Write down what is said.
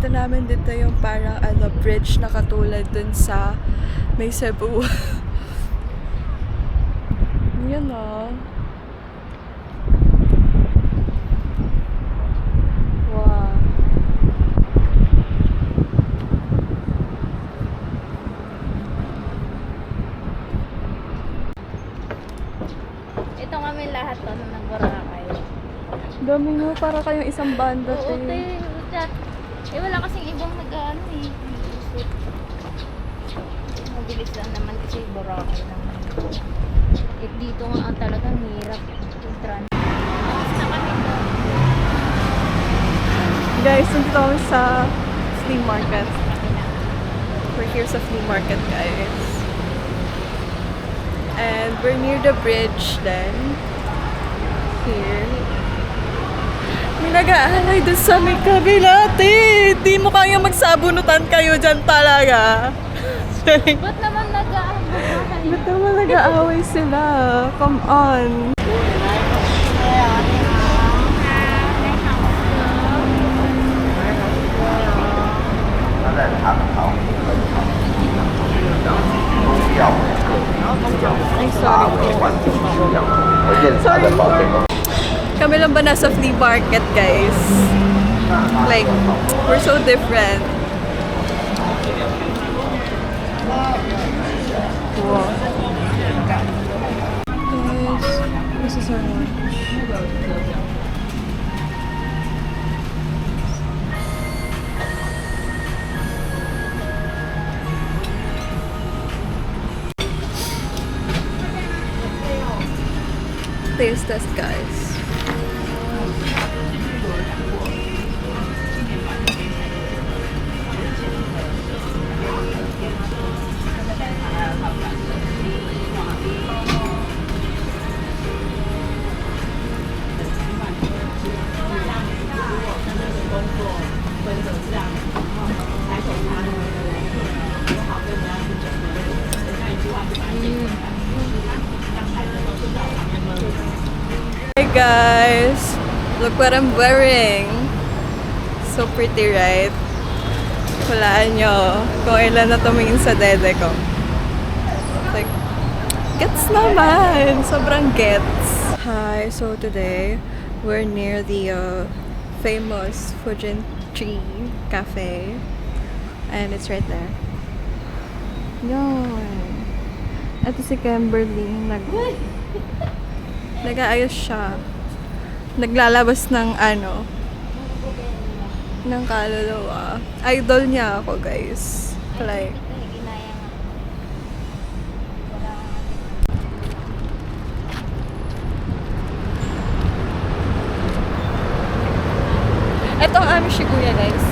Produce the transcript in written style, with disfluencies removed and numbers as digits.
Nakita namin dito yung parang bridge na katulad dun sa may Cebu. Yun o. Wow. Ito kami lahat to nung nag-Boracay. Dami nga, para kayong isang banda. Oo, te. wala kasing ibang nag-ano eh. Mabilis lang naman kasi Boracay lang. Dito nga talagang hirap yung trans. Basta kami to. Guys, nandito kami sa flea market. We're here sa flea market, guys. And we're near the bridge then. Here. May nag-aalay dun sa may kabila, te. Di mo kaya magsabunutan kayo dyan talaga. Ba't naman nag-aaway? Ba't naman nag-aaway sila? Come on. Ay, sorry. Sorry po. Kami lang ba nasa flea market, guys? Like, we're so different. Wow. Guys, this is our lunch. Taste test, guys. Hey guys, look what I'm wearing. So pretty, right? Hulaan nyo kung ilan na tumingin sa dede ko. Like, gets naman! Sobrang gets. Hi, so today, we're near the famous Fujin Tree Cafe. And it's right there. Yun. Ito si Kimberly. Nag-aayos siya. Naglalabas ng ng kaluluwa. Idol niya ako, guys. Like, ito ang aming Shibuya, guys.